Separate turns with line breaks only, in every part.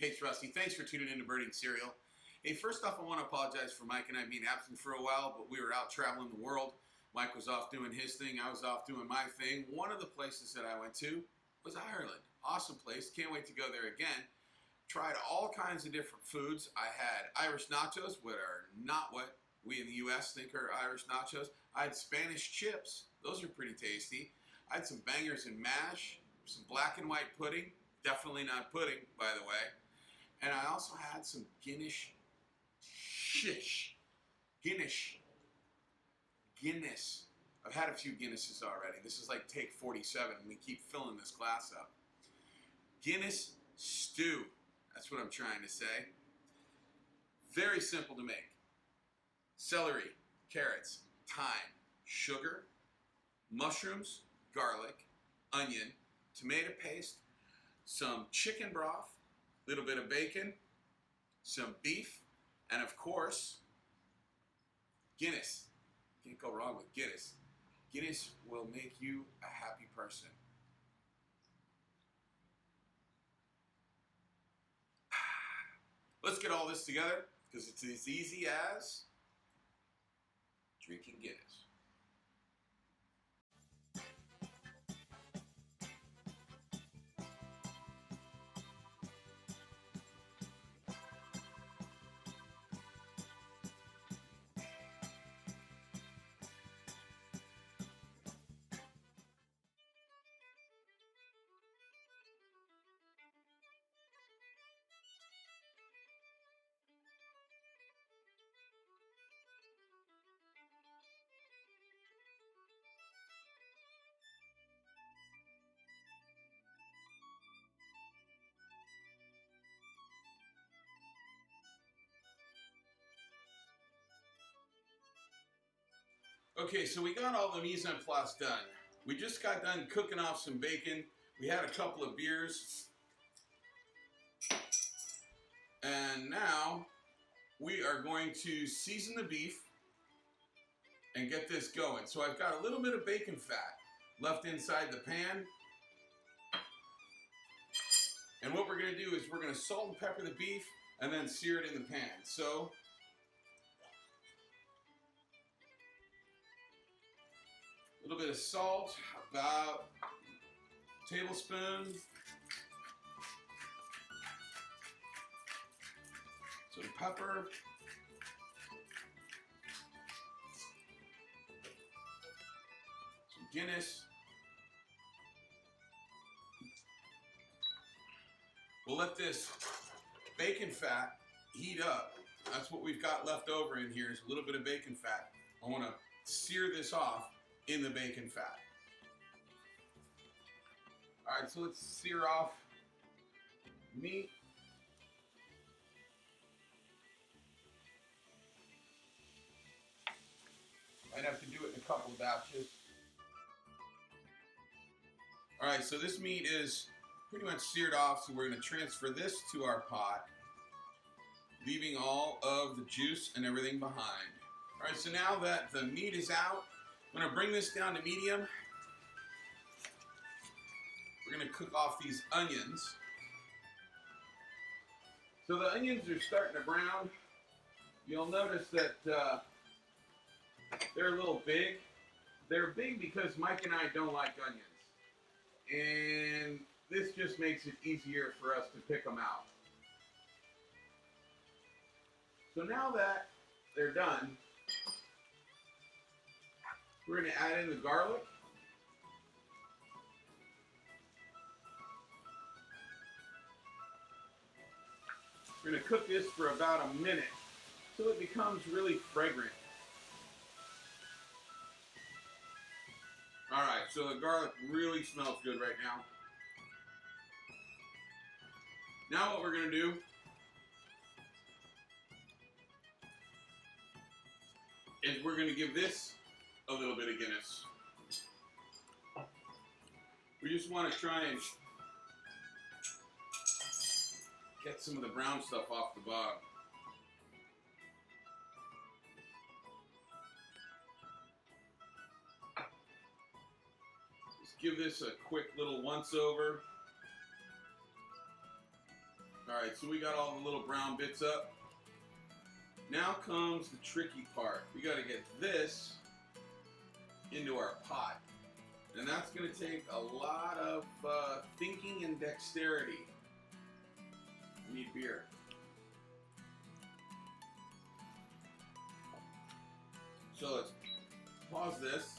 Hey, it's Rusty. Thanks for tuning in to Birding Cereal. Hey, first off, I want to apologize for Mike and I being absent for a while, but we were out traveling the world. Mike was off doing his thing. I was off doing my thing. One of the places that I went to was Ireland. Awesome place. Can't wait to go there again. Tried all kinds of different foods. I had Irish nachos, which are not what we in the U.S. think are Irish nachos. I had Spanish chips. Those are pretty tasty. I had some bangers and mash, some black and white pudding. Definitely not pudding, by the way. And I also had some Guinness. I've had a few Guinnesses already. This is like take 47, and we keep filling this glass up. Guinness stew. That's what I'm trying to say. Very simple to make. Celery, carrots, thyme, sugar, mushrooms, garlic, onion, tomato paste, some chicken broth, a little bit of bacon, some beef, and of course, Guinness. Can't go wrong with Guinness. Guinness will make you a happy person. Let's get all this together because it's as easy as drinking Guinness. Okay, so we got all the mise en place done. We just got done cooking off some bacon. We had a couple of beers. And now we are going to season the beef and get this going. So I've got a little bit of bacon fat left inside the pan. And what we're going to do is we're going to salt and pepper the beef and then sear it in the pan. So a little bit of salt, about a tablespoon. Some pepper. Some Guinness. We'll let this bacon fat heat up. That's what we've got left over in here is a little bit of bacon fat. I want to sear this off in the bacon fat. All right, so let's sear off meat. Might have to do it in a couple batches. All right, so this meat is pretty much seared off, so we're going to transfer this to our pot, leaving all of the juice and everything behind. All right, so now that the meat is out, I'm going to bring this down to medium. We're going to cook off these onions. So the onions are starting to brown. You'll notice that they're a little big. They're big because Mike and I don't like onions. And this just makes it easier for us to pick them out. So now that they're done, we're going to add in the garlic. We're going to cook this for about a minute till it becomes really fragrant. All right, so the garlic really smells good right now. Now what we're going to do is we're going to give this a little bit of Guinness. We just want to try and get some of the brown stuff off the bottom. Just give this a quick little once over. Alright, so we got all the little brown bits up. Now comes the tricky part. We got to get this into our pot. And that's going to take a lot of thinking and dexterity. We need beer. So let's pause this.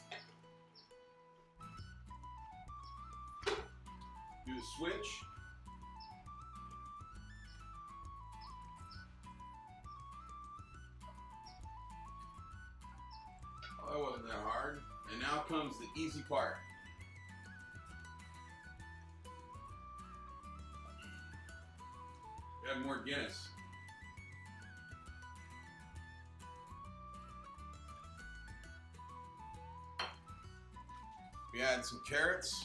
Do the switch. Oh, that wasn't that hard. And now comes the easy part. We have more Guinness. We add some carrots.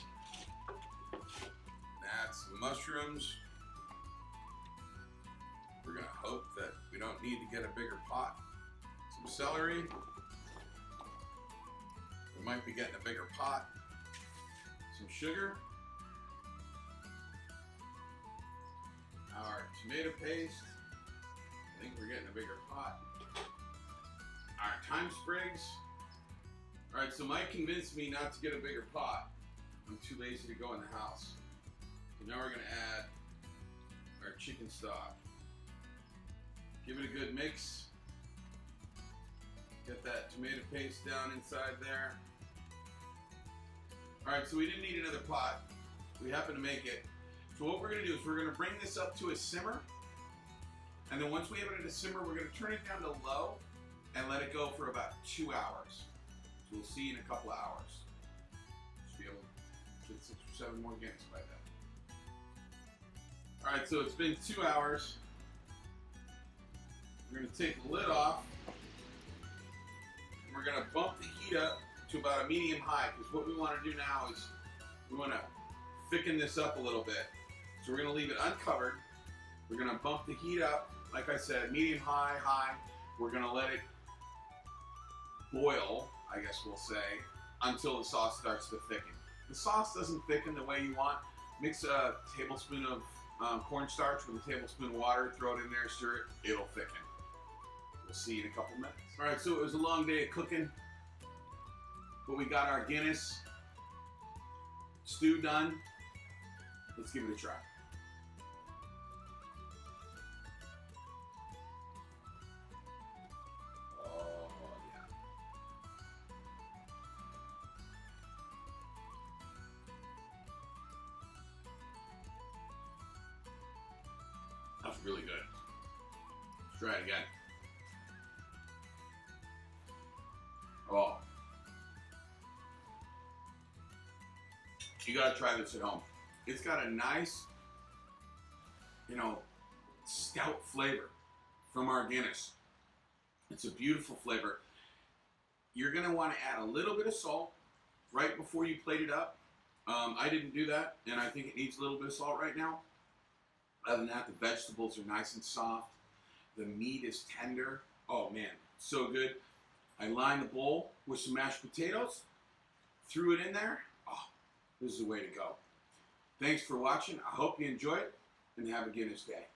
Add some mushrooms. We're gonna hope that we don't need to get a bigger pot. Some celery. We might be getting a bigger pot. Some sugar. Our tomato paste. I think we're getting a bigger pot. Our thyme sprigs. Alright, so Mike convinced me not to get a bigger pot. I'm too lazy to go in the house. So now we're going to add our chicken stock. Give it a good mix. Get that tomato paste down inside there. Alright, so we didn't need another pot. We happen to make it. So what we're going to do is we're going to bring this up to a simmer. And then once we have it at a simmer, we're going to turn it down to low and let it go for about 2 hours. So we'll see in a couple of hours. Should be able to get 6 or 7 more Guinness by then. Alright, so it's been 2 hours. We're going to take the lid off. And we're going to bump the heat up to about a medium high, because what we want to do now is we want to thicken this up a little bit. So we're going to leave it uncovered. We're going to bump the heat up, like I said, medium high, high. We're going to let it boil, I guess we'll say, until the sauce starts to thicken. If the sauce doesn't thicken the way you want, mix a tablespoon of cornstarch with a tablespoon of water, throw it in there, stir it, it'll thicken. We'll see you in a couple minutes. Alright, so it was a long day of cooking, but we got our Guinness stew done. Let's give it a try. That's really good. Let's try it again. Oh. You gotta try this at home. It's got a nice, stout flavor from our Guinness. It's a beautiful flavor. You're gonna wanna add a little bit of salt right before you plate it up. I didn't do that, and I think it needs a little bit of salt right now. Other than that, the vegetables are nice and soft. The meat is tender. Oh man, so good. I lined the bowl with some mashed potatoes, threw it in there. Oh, this is the way to go. Thanks for watching. I hope you enjoy it, and have a Guinness day.